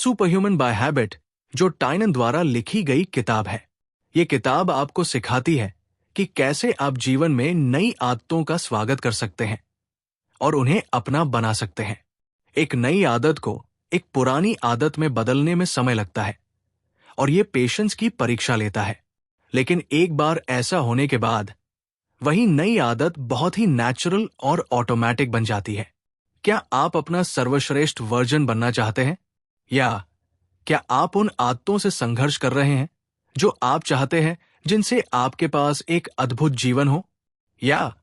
Super human by habit जो टाइनन द्वारा लिखी गई किताब है। ये किताब आपको सिखाती है कि कैसे आप जीवन में नई आदतों का स्वागत कर सकते हैं और उन्हें अपना बना सकते हैं। एक नई आदत को एक पुरानी आदत में बदलने में समय लगता है और ये पेशेंस की परीक्षा लेता है, लेकिन एक बार ऐसा होने के बाद वही नई आदत बहुत ही नेचुरल और ऑटोमेटिक बन जाती है। क्या आप अपना सर्वश्रेष्ठ वर्जन बनना चाहते हैं, या क्या आप उन आदतों से संघर्ष कर रहे हैं जो आप चाहते हैं, जिनसे आपके पास एक अद्भुत जीवन हो? या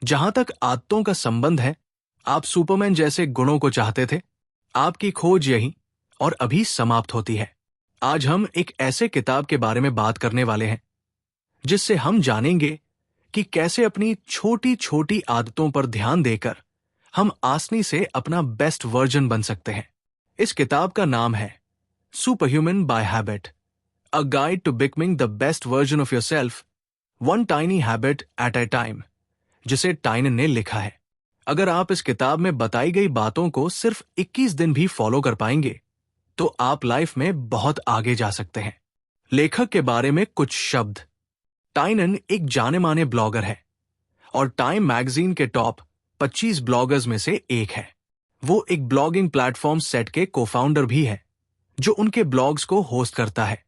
जहां तक आदतों का संबंध है, आप सुपरमैन जैसे गुणों को चाहते थे? आपकी खोज यही और अभी समाप्त होती है। आज हम एक ऐसे किताब के बारे में बात करने वाले हैं जिससे हम जानेंगे कि कैसे अपनी छोटी छोटी आदतों पर ध्यान देकर हम आसानी से अपना बेस्ट वर्जन बन सकते हैं। इस किताब का नाम है super human by habit, a guide to becoming the best version of yourself, one tiny habit at a time, जिसे टाइनन ने लिखा है। अगर आप इस किताब में बताई गई बातों को सिर्फ 21 दिन भी फॉलो कर पाएंगे तो आप लाइफ में बहुत आगे जा सकते हैं। लेखक के बारे में कुछ शब्द। टाइनन एक जाने माने ब्लॉगर है और टाइम मैगजीन के टॉप 25 ब्लॉगर्स में से एक है। वो एक ब्लॉगिंग प्लेटफॉर्म सेट के को-फाउंडर भी है जो उनके ब्लॉग्स को होस्ट करता है।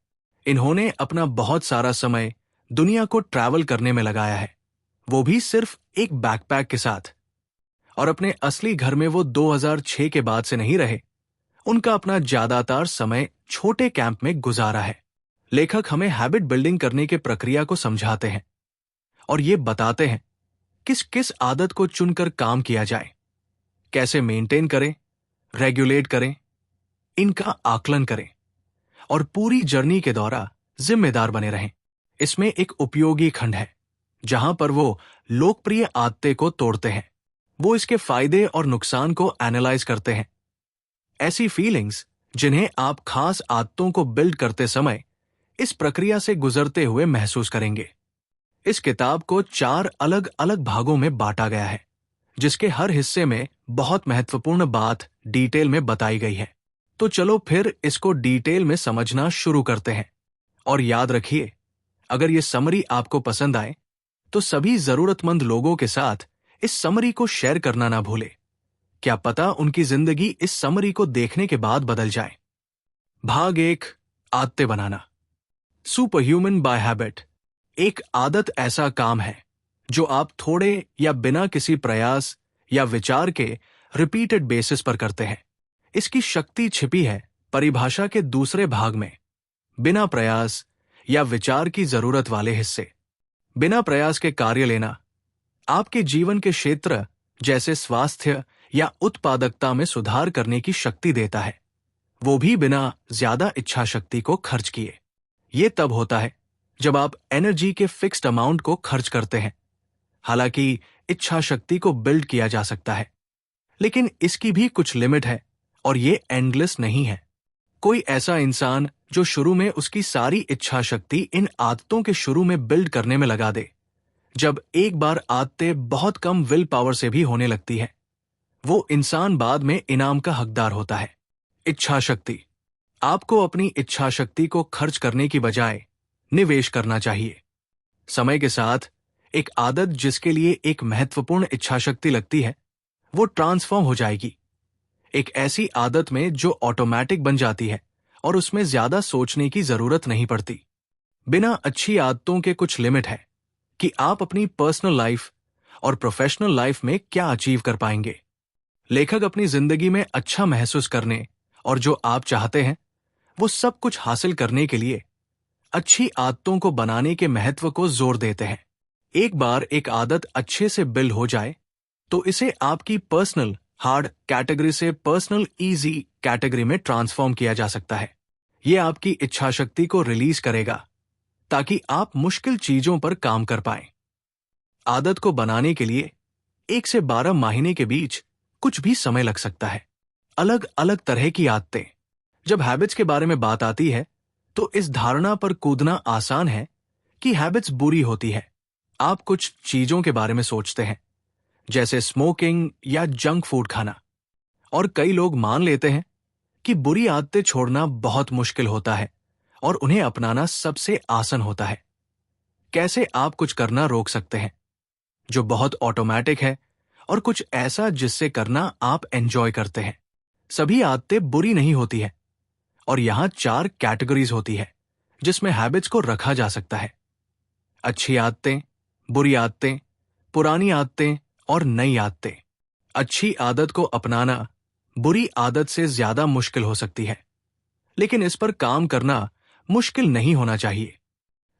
इन्होंने अपना बहुत सारा समय दुनिया को ट्रैवल करने में लगाया है, वो भी सिर्फ एक बैकपैक के साथ। और अपने असली घर में वो 2006 के बाद से नहीं रहे। उनका अपना ज्यादातर समय छोटे कैंप में गुजारा है। लेखक हमें हैबिट बिल्डिंग करने के प्रक्रिया को समझाते हैं और ये बताते हैं किस किस आदत को चुनकर काम किया जाए, कैसे मेंटेन करें, रेगुलेट करें, इनका आकलन करें और पूरी जर्नी के दौरान जिम्मेदार बने रहें। इसमें एक उपयोगी खंड है जहां पर वो लोकप्रिय आदतें को तोड़ते हैं। वो इसके फायदे और नुकसान को एनालाइज करते हैं, ऐसी फीलिंग्स जिन्हें आप खास आदतों को बिल्ड करते समय इस प्रक्रिया से गुजरते हुए महसूस करेंगे। इस किताब को 4 अलग अलग भागों में बांटा गया है, जिसके हर हिस्से में बहुत महत्वपूर्ण बात डिटेल में बताई गई है। तो चलो फिर इसको डिटेल में समझना शुरू करते हैं। और याद रखिए, अगर ये समरी आपको पसंद आए तो सभी जरूरतमंद लोगों के साथ इस समरी को शेयर करना ना भूले। क्या पता उनकी जिंदगी इस समरी को देखने के बाद बदल जाए। भाग 1, आदतें बनाना। सुपर ह्यूमन बाय हैबिट एक आदत ऐसा काम है जो आप थोड़े या बिना किसी प्रयास या विचार के रिपीटेड बेसिस पर करते हैं। इसकी शक्ति छिपी है परिभाषा के दूसरे भाग में, बिना प्रयास या विचार की जरूरत वाले हिस्से। बिना प्रयास के कार्य लेना आपके जीवन के क्षेत्र जैसे स्वास्थ्य या उत्पादकता में सुधार करने की शक्ति देता है, वो भी बिना ज्यादा इच्छा शक्ति को खर्च किए। ये तब होता है जब आप एनर्जी के फिक्स्ड अमाउंट को खर्च करते हैं। हालांकि इच्छा शक्ति को बिल्ड किया जा सकता है, लेकिन इसकी भी कुछ लिमिट है और ये एंडलेस नहीं है। कोई ऐसा इंसान जो शुरू में उसकी सारी इच्छा शक्ति इन आदतों के शुरू में बिल्ड करने में लगा दे, जब एक बार आदतें बहुत कम विल पावर से भी होने लगती है, वो इंसान बाद में इनाम का हकदार होता है। इच्छा शक्ति। आपको अपनी इच्छा शक्ति को खर्च करने की बजाय निवेश करना चाहिए। समय के साथ एक आदत जिसके लिए एक महत्वपूर्ण इच्छा शक्ति लगती है, वो ट्रांसफॉर्म हो जाएगी एक ऐसी आदत में जो ऑटोमेटिक बन जाती है और उसमें ज्यादा सोचने की जरूरत नहीं पड़ती। बिना अच्छी आदतों के कुछ लिमिट है कि आप अपनी पर्सनल लाइफ और प्रोफेशनल लाइफ में क्या अचीव कर पाएंगे। लेखक अपनी जिंदगी में अच्छा महसूस करने और जो आप चाहते हैं वो सब कुछ हासिल करने के लिए अच्छी आदतों को बनाने के महत्व को जोर देते हैं। एक बार एक आदत अच्छे से बिल्ड हो जाए तो इसे आपकी पर्सनल हार्ड कैटेगरी से पर्सनल इजी कैटेगरी में ट्रांसफॉर्म किया जा सकता है। यह आपकी इच्छा शक्ति को रिलीज करेगा ताकि आप मुश्किल चीजों पर काम कर पाएं। आदत को बनाने के लिए 1 से 12 महीने के बीच कुछ भी समय लग सकता है। अलग अलग तरह की आदतें। जब हैबिट्स के बारे में बात आती है तो इस धारणा पर कूदना आसान है कि हैबिट्स बुरी होती है। आप कुछ चीजों के बारे में सोचते हैं, जैसे स्मोकिंग या जंक फूड खाना, और कई लोग मान लेते हैं कि बुरी आदतें छोड़ना बहुत मुश्किल होता है और उन्हें अपनाना सबसे आसान होता है। कैसे आप कुछ करना रोक सकते हैं जो बहुत ऑटोमेटिक है और कुछ ऐसा जिससे करना आप एंजॉय करते हैं। सभी आदतें बुरी नहीं होती है और यहां 4 कैटेगरीज होती है जिसमें हैबिट्स को रखा जा सकता है। अच्छी आदतें, बुरी आदतें, पुरानी आदतें और नई आदतें। अच्छी आदत को अपनाना बुरी आदत से ज्यादा मुश्किल हो सकती है, लेकिन इस पर काम करना मुश्किल नहीं होना चाहिए।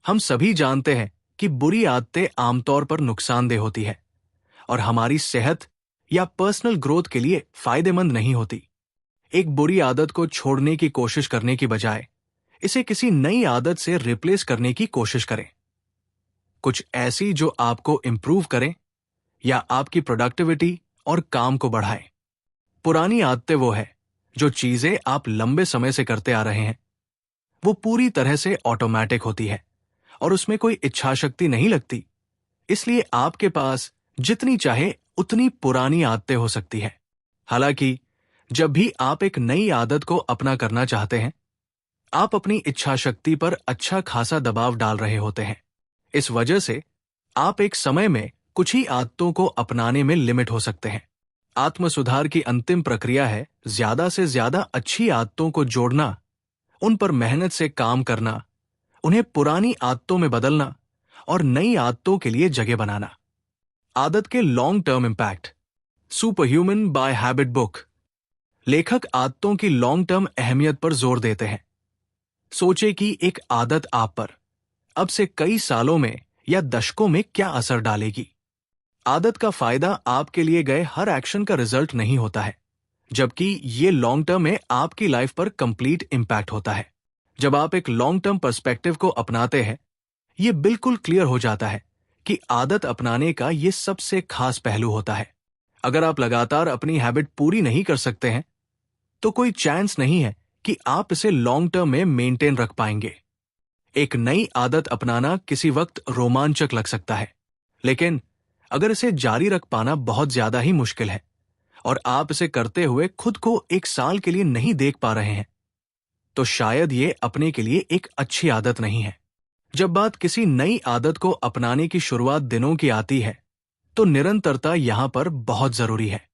हम सभी जानते हैं कि बुरी आदतें आमतौर पर नुकसानदेह होती है और हमारी सेहत या पर्सनल ग्रोथ के लिए फायदेमंद नहीं होती। एक बुरी आदत को छोड़ने की कोशिश करने की बजाय इसे किसी नई आदत से रिप्लेस करने की कोशिश करें। कुछ ऐसी जो आपको इंप्रूव करें या आपकी प्रोडक्टिविटी और काम को बढ़ाए। पुरानी आदतें वो है जो चीजें आप लंबे समय से करते आ रहे हैं। वो पूरी तरह से ऑटोमेटिक होती है और उसमें कोई इच्छा शक्ति नहीं लगती, इसलिए आपके पास जितनी चाहे उतनी पुरानी आदतें हो सकती है। हालांकि जब भी आप एक नई आदत को अपना करना चाहते हैं, आप अपनी इच्छा शक्ति पर अच्छा खासा दबाव डाल रहे होते हैं। इस वजह से आप एक समय में कुछ ही आदतों को अपनाने में लिमिट हो सकते हैं। आत्म सुधार की अंतिम प्रक्रिया है ज्यादा से ज्यादा अच्छी आदतों को जोड़ना, उन पर मेहनत से काम करना, उन्हें पुरानी आदतों में बदलना और नई आदतों के लिए जगह बनाना। आदत के long term impact. Super human by habit book. लेखक आदतों की लॉन्ग टर्म अहमियत पर जोर देते हैं। सोचे कि एक आदत आप पर अब से कई सालों में या दशकों में क्या असर डालेगी। आदत का फायदा आपके लिए गए हर एक्शन का रिजल्ट नहीं होता है, जबकि ये लॉन्ग टर्म में आपकी लाइफ पर कंप्लीट इंपैक्ट होता है। जब आप एक लॉन्ग टर्म पर्सपेक्टिव को अपनाते हैं, ये बिल्कुल क्लियर हो जाता है कि आदत अपनाने का ये सबसे खास पहलू होता है। अगर आप लगातार अपनी हैबिट पूरी नहीं कर सकते हैं, तो कोई चांस नहीं है कि आप इसे लॉन्ग टर्म में मेंटेन रख पाएंगे। एक नई आदत अपनाना किसी वक्त रोमांचक लग सकता है, लेकिन अगर इसे जारी रख पाना बहुत ज्यादा ही मुश्किल है और आप इसे करते हुए खुद को एक साल के लिए नहीं देख पा रहे हैं, तो शायद ये अपने के लिए एक अच्छी आदत नहीं है। जब बात किसी नई आदत को अपनाने की शुरुआत दिनों की आती है, तो निरंतरता यहां पर बहुत जरूरी है।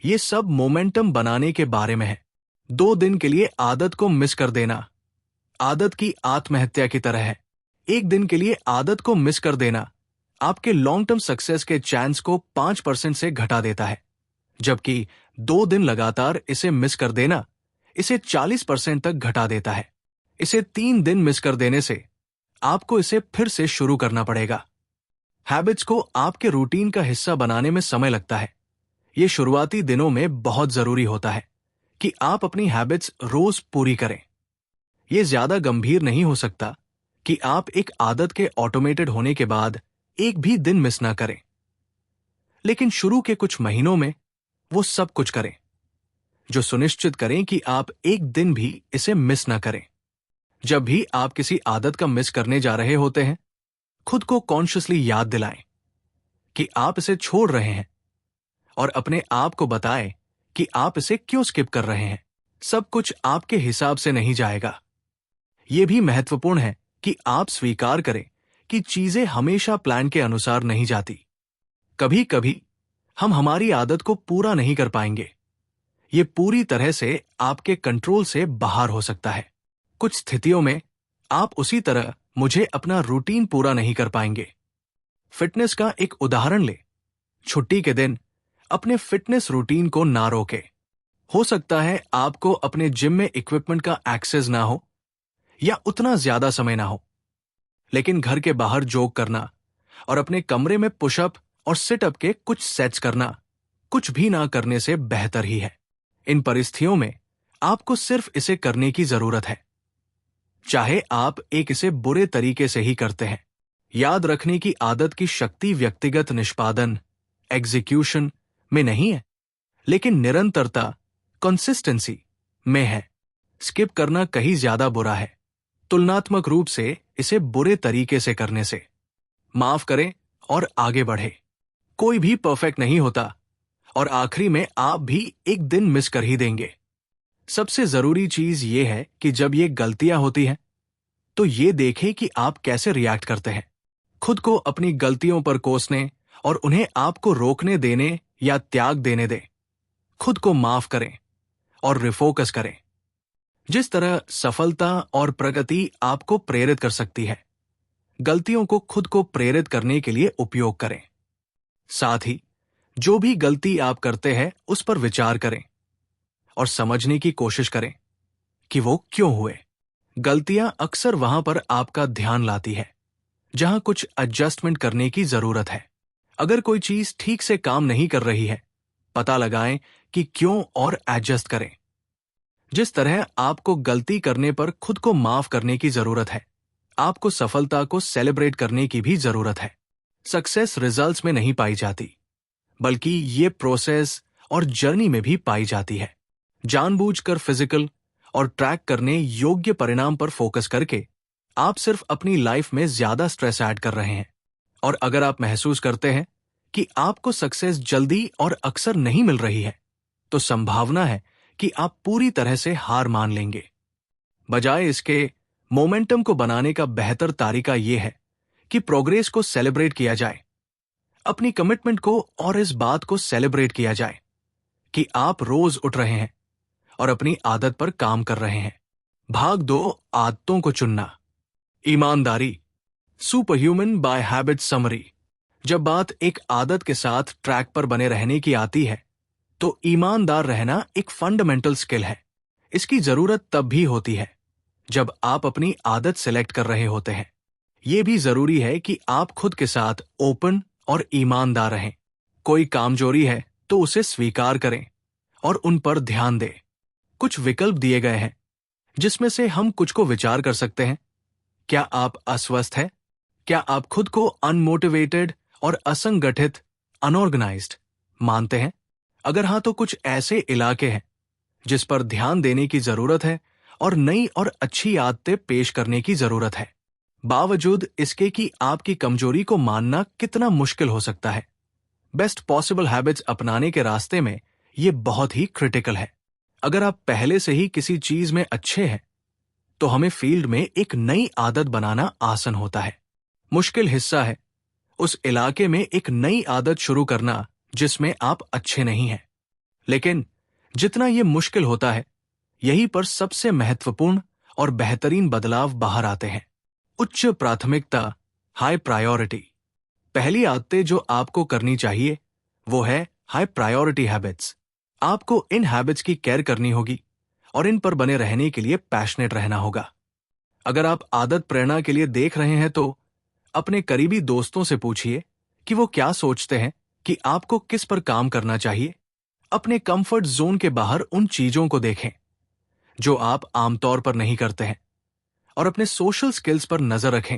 ये सब मोमेंटम बनाने के बारे में है। 2 दिन के लिए आदत को मिस कर देना आदत की आत्महत्या की तरह है। 1 दिन के लिए आदत को मिस कर देना आपके लॉन्ग टर्म सक्सेस के चांस को 5% से घटा देता है, जबकि 2 दिन लगातार इसे मिस कर देना इसे 40% तक घटा देता है। इसे 3 दिन मिस कर देने से आपको इसे फिर से शुरू करना पड़ेगा। हैबिट्स को आपके रूटीन का हिस्सा बनाने में समय लगता है। ये शुरुआती दिनों में बहुत जरूरी होता है कि आप अपनी हैबिट्स रोज पूरी करें। यह ज्यादा गंभीर नहीं हो सकता कि आप एक आदत के ऑटोमेटेड होने के बाद एक भी दिन मिस ना करें, लेकिन शुरू के कुछ महीनों में वो सब कुछ करें जो सुनिश्चित करें कि आप एक दिन भी इसे मिस ना करें। जब भी आप किसी आदत का मिस करने जा रहे होते हैं, खुद को कॉन्शियसली याद दिलाएं कि आप इसे छोड़ रहे हैं और अपने आप को बताएं कि आप इसे क्यों स्किप कर रहे हैं। सब कुछ आपके हिसाब से नहीं जाएगा। यह भी महत्वपूर्ण है कि आप स्वीकार करें कि चीजें हमेशा प्लान के अनुसार नहीं जाती। कभी कभी हम हमारी आदत को पूरा नहीं कर पाएंगे। ये पूरी तरह से आपके कंट्रोल से बाहर हो सकता है। कुछ स्थितियों में आप उसी तरह मुझे अपना रूटीन पूरा नहीं कर पाएंगे। फिटनेस का एक उदाहरण ले। छुट्टी के दिन अपने फिटनेस रूटीन को ना रोके। हो सकता है आपको अपने जिम में इक्विपमेंट का एक्सेस ना हो या उतना ज्यादा समय ना हो, लेकिन घर के बाहर जॉग करना और अपने कमरे में पुशअप और सिटअप के कुछ सेट्स करना कुछ भी ना करने से बेहतर ही है। इन परिस्थितियों में आपको सिर्फ इसे करने की जरूरत है, चाहे आप एक इसे बुरे तरीके से ही करते हैं। याद रखने की आदत की शक्ति व्यक्तिगत निष्पादन एग्जीक्यूशन में नहीं है, लेकिन निरंतरता कंसिस्टेंसी में है। स्किप करना कहीं ज्यादा बुरा है तुलनात्मक रूप से इसे बुरे तरीके से करने से। माफ करें और आगे बढ़े। कोई भी परफेक्ट नहीं होता और आखिरी में आप भी एक दिन मिस कर ही देंगे। सबसे जरूरी चीज ये है कि जब ये गलतियां होती हैं तो ये देखें कि आप कैसे रिएक्ट करते हैं। खुद को अपनी गलतियों पर कोसने और उन्हें आपको रोकने देने या त्याग देने दें। खुद को माफ करें और रिफोकस करें। जिस तरह सफलता और प्रगति आपको प्रेरित कर सकती है, गलतियों को खुद को प्रेरित करने के लिए उपयोग करें। साथ ही जो भी गलती आप करते हैं उस पर विचार करें और समझने की कोशिश करें कि वो क्यों हुए। गलतियां अक्सर वहां पर आपका ध्यान लाती है जहां कुछ एडजस्टमेंट करने की जरूरत है। अगर कोई चीज ठीक से काम नहीं कर रही है, पता लगाएं कि क्यों और एडजस्ट करें। जिस तरह आपको गलती करने पर खुद को माफ करने की जरूरत है, आपको सफलता को सेलिब्रेट करने की भी जरूरत है। सक्सेस रिजल्ट्स में नहीं पाई जाती, बल्कि ये प्रोसेस और जर्नी में भी पाई जाती है। जानबूझकर फिजिकल और ट्रैक करने योग्य परिणाम पर फोकस करके आप सिर्फ अपनी लाइफ में ज्यादा स्ट्रेस ऐड कर रहे हैं। और अगर आप महसूस करते हैं कि आपको सक्सेस जल्दी और अक्सर नहीं मिल रही है, तो संभावना है कि आप पूरी तरह से हार मान लेंगे। बजाय इसके, मोमेंटम को बनाने का बेहतर तरीका यह है कि प्रोग्रेस को सेलिब्रेट किया जाए। अपनी कमिटमेंट को और इस बात को सेलिब्रेट किया जाए कि आप रोज उठ रहे हैं और अपनी आदत पर काम कर रहे हैं। भाग 2, आदतों को चुनना। ईमानदारी, super human by habit summary. जब बात एक आदत के साथ ट्रैक पर बने रहने की आती है, तो ईमानदार रहना एक फंडामेंटल स्किल है। इसकी जरूरत तब भी होती है जब आप अपनी आदत सेलेक्ट कर रहे होते हैं। यह भी जरूरी है कि आप खुद के साथ ओपन और ईमानदार रहें। कोई कामजोरी है तो उसे स्वीकार करें और उन पर ध्यान दें। कुछ विकल्प दिए गए हैं जिसमें से हम कुछ को विचार कर सकते हैं। क्या आप अस्वस्थ हैं? क्या आप खुद को अनमोटिवेटेड और असंगठित, अनऑर्गेनाइज्ड मानते हैं? अगर हाँ, तो कुछ ऐसे इलाके हैं जिस पर ध्यान देने की जरूरत है और नई और अच्छी आदतें पेश करने की जरूरत है। बावजूद इसके कि आपकी कमजोरी को मानना कितना मुश्किल हो सकता है, बेस्ट पॉसिबल हैबिट्स अपनाने के रास्ते में यह बहुत ही क्रिटिकल है। अगर आप पहले से ही किसी चीज में अच्छे हैं, तो हमें फील्ड में एक नई आदत बनाना आसान होता है। मुश्किल हिस्सा है उस इलाके में एक नई आदत शुरू करना जिसमें आप अच्छे नहीं हैं। लेकिन जितना यह मुश्किल होता है, यहीं पर सबसे महत्वपूर्ण और बेहतरीन बदलाव बाहर आते हैं। उच्च प्राथमिकता, हाई प्रायोरिटी। पहली आदतें जो आपको करनी चाहिए वो है हाई प्रायोरिटी हैबिट्स। आपको इन हैबिट्स की केयर करनी होगी और इन पर बने रहने के लिए पैशनेट रहना होगा। अगर आप आदत प्रेरणा के लिए देख रहे हैं, तो अपने करीबी दोस्तों से पूछिए कि वो क्या सोचते हैं कि आपको किस पर काम करना चाहिए। अपने कंफर्ट जोन के बाहर उन चीजों को देखें जो आप आमतौर पर नहीं करते हैं और अपने सोशल स्किल्स पर नजर रखें।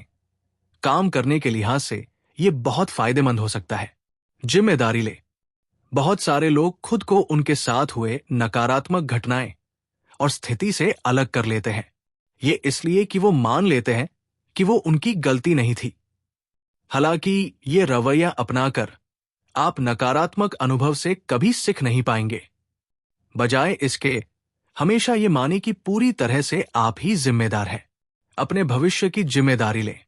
काम करने के लिहाज से यह बहुत फायदेमंद हो सकता है। जिम्मेदारी ले। बहुत सारे लोग खुद को उनके साथ हुए नकारात्मक घटनाएं और स्थिति से अलग कर लेते हैं। ये इसलिए कि वो मान लेते हैं कि वो उनकी गलती नहीं थी। हालांकि ये रवैया अपनाकर आप नकारात्मक अनुभव से कभी सीख नहीं पाएंगे। बजाय इसके, हमेशा ये माने कि पूरी तरह से आप ही जिम्मेदार हैं। अपने भविष्य की जिम्मेदारी लें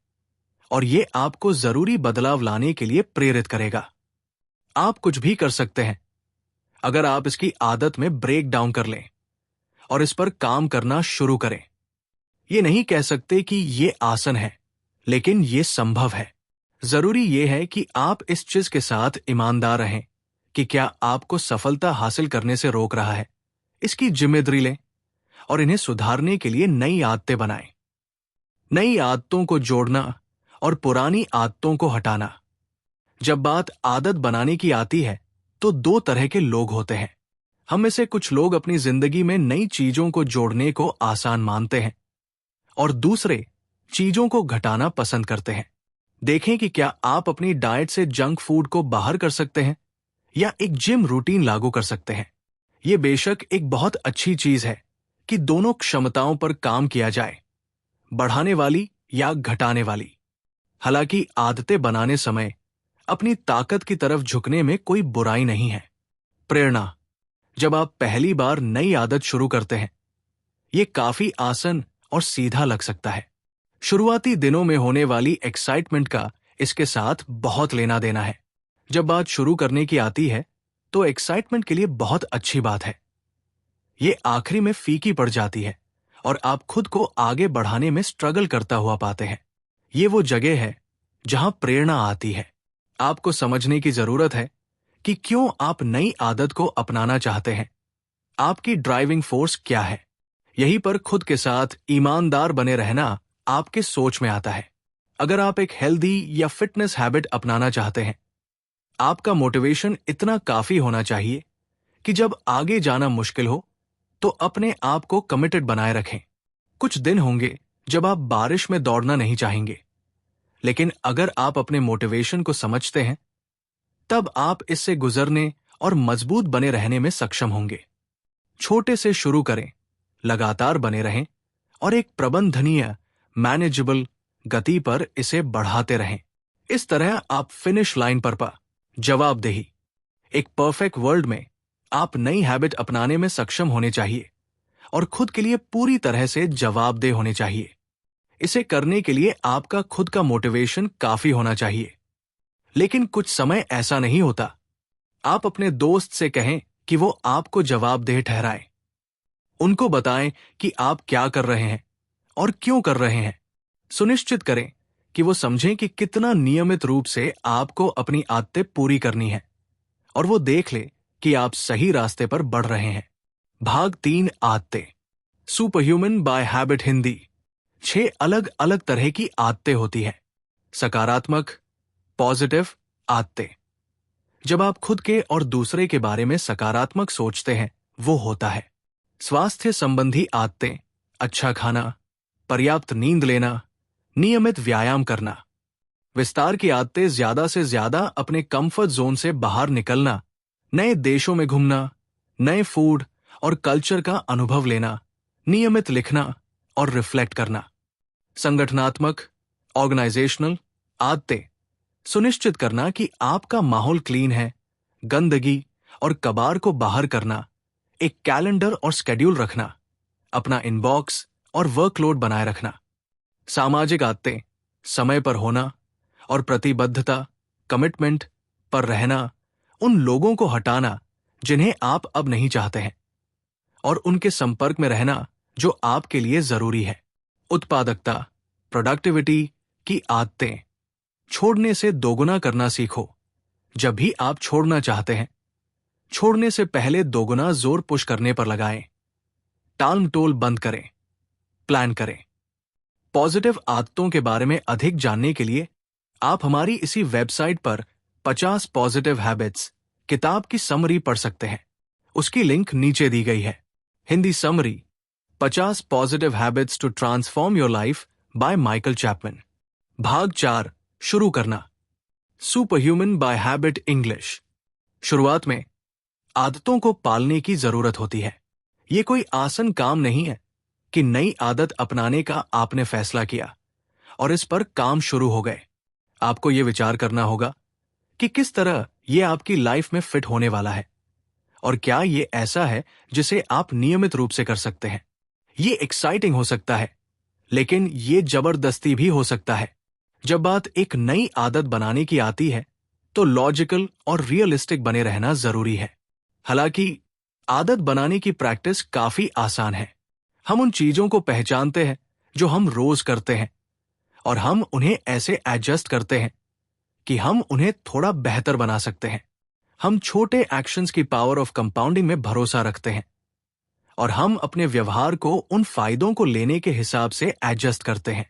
और ये आपको जरूरी बदलाव लाने के लिए प्रेरित करेगा। आप कुछ भी कर सकते हैं अगर आप इसकी आदत में ब्रेक डाउन कर लें और इस पर काम करना शुरू करें। ये नहीं कह सकते कि ये आसान है, लेकिन ये संभव है। जरूरी ये है कि आप इस चीज के साथ ईमानदार रहें कि क्या आपको सफलता हासिल करने से रोक रहा है। इसकी जिम्मेदारी लें और इन्हें सुधारने के लिए नई आदतें बनाएं। नई आदतों को जोड़ना और पुरानी आदतों को हटाना। जब बात आदत बनाने की आती है, तो दो तरह के लोग होते हैं। हम में से कुछ लोग अपनी जिंदगी में नई चीजों को जोड़ने को आसान मानते हैं और दूसरे चीजों को घटाना पसंद करते हैं। देखें कि क्या आप अपनी डाइट से जंक फूड को बाहर कर सकते हैं या एक जिम रूटीन लागू कर सकते हैं। यह बेशक एक बहुत अच्छी चीज है कि दोनों क्षमताओं पर काम किया जाए, बढ़ाने वाली या घटाने वाली। हालांकि आदतें बनाने समय अपनी ताकत की तरफ झुकने में कोई बुराई नहीं है। प्रेरणा। जब आप पहली बार नई आदत शुरू करते हैं, ये काफी आसान और सीधा लग सकता है। शुरुआती दिनों में होने वाली एक्साइटमेंट का इसके साथ बहुत लेना देना है। जब बात शुरू करने की आती है तो एक्साइटमेंट के लिए बहुत अच्छी बात है। ये आखिरी में फीकी पड़ जाती है और आप खुद को आगे बढ़ाने में स्ट्रगल करता हुआ पाते हैं। ये वो जगह है जहां प्रेरणा आती है। आपको समझने की जरूरत है कि क्यों आप नई आदत को अपनाना चाहते हैं। आपकी ड्राइविंग फोर्स क्या है। यहीं पर खुद के साथ ईमानदार बने रहना आपके सोच में आता है। अगर आप एक हेल्दी या फिटनेस हैबिट अपनाना चाहते हैं, आपका मोटिवेशन इतना काफी होना चाहिए कि जब आगे जाना मुश्किल हो तो अपने आप को कमिटेड बनाए रखें। कुछ दिन होंगे जब आप बारिश में दौड़ना नहीं चाहेंगे, लेकिन अगर आप अपने मोटिवेशन को समझते हैं, तब आप इससे गुजरने और मजबूत बने रहने में सक्षम होंगे। छोटे से शुरू करें, लगातार बने रहें और एक प्रबंधनीय, मैनेजेबल गति पर इसे बढ़ाते रहें। इस तरह आप फिनिश लाइन पर जवाबदेही। एक परफेक्ट वर्ल्ड में आप नई हैबिट अपनाने में सक्षम होने चाहिए और खुद के लिए पूरी तरह से जवाबदेह होने चाहिए। इसे करने के लिए आपका खुद का मोटिवेशन काफी होना चाहिए, लेकिन कुछ समय ऐसा नहीं होता। आप अपने दोस्त से कहें कि वो आपको जवाबदेह ठहराएं। उनको बताएं कि आप क्या कर रहे हैं और क्यों कर रहे हैं। सुनिश्चित करें कि वो समझें कि कितना नियमित रूप से आपको अपनी आदतें पूरी करनी है और वो देख ले कि आप सही रास्ते पर बढ़ रहे हैं। भाग 3, आदतें। सुपरह्यूमन बाय हैबिट हिंदी। 6 अलग अलग तरह की आदतें होती हैं। सकारात्मक, पॉजिटिव आदतें। जब आप खुद के और दूसरे के बारे में सकारात्मक सोचते हैं, वो होता है। स्वास्थ्य संबंधी आदतें, अच्छा खाना, पर्याप्त नींद लेना, नियमित व्यायाम करना। विस्तार की आदतें, ज्यादा से ज्यादा अपने कंफर्ट जोन से बाहर निकलना, नए देशों में घूमना, नए फूड और कल्चर का अनुभव लेना, नियमित लिखना और रिफ्लेक्ट करना। संगठनात्मक, ऑर्गेनाइजेशनल आदतें। सुनिश्चित करना कि आपका माहौल क्लीन है, गंदगी और कबाड़ को बाहर करना, एक कैलेंडर और स्केड्यूल रखना, अपना इनबॉक्स और वर्कलोड बनाए रखना। सामाजिक आदतें, समय पर होना और प्रतिबद्धता, कमिटमेंट पर रहना, उन लोगों को हटाना जिन्हें आप अब नहीं चाहते हैं और उनके संपर्क में रहना जो आपके लिए जरूरी है। उत्पादकता, प्रोडक्टिविटी की आदतें। छोड़ने से दोगुना करना सीखो। जब भी आप छोड़ना चाहते हैं, छोड़ने से पहले दोगुना जोर पुश करने पर लगाएं। टाल मटोल बंद करें, प्लान करें। पॉजिटिव आदतों के बारे में अधिक जानने के लिए आप हमारी इसी वेबसाइट पर 50 पॉजिटिव हैबिट्स किताब की समरी पढ़ सकते हैं। उसकी लिंक नीचे दी गई है। Hindi summary, 50 positive habits to transform your life by Michael Chapman. भाग 4, शुरू करना। Superhuman by habit English. शुरुआत में आदतों को पालने की जरूरत होती है। ये कोई आसान काम नहीं है कि नई आदत अपनाने का आपने फैसला किया और इस पर काम शुरू हो गए। आपको ये विचार करना होगा कि किस तरह ये आपकी लाइफ में फिट होने वाला है और क्या ये ऐसा है जिसे आप नियमित रूप से कर सकते हैं। ये एक्साइटिंग हो सकता है, लेकिन ये जबरदस्ती भी हो सकता है। जब बात एक नई आदत बनाने की आती है तो लॉजिकल और रियलिस्टिक बने रहना जरूरी है। हालांकि आदत बनाने की प्रैक्टिस काफी आसान है। हम उन चीजों को पहचानते हैं जो हम रोज करते हैं और हम उन्हें ऐसे एडजस्ट करते हैं कि हम उन्हें थोड़ा बेहतर बना सकते हैं। हम छोटे एक्शंस की पावर ऑफ कंपाउंडिंग में भरोसा रखते हैं और हम अपने व्यवहार को उन फायदों को लेने के हिसाब से एडजस्ट करते हैं।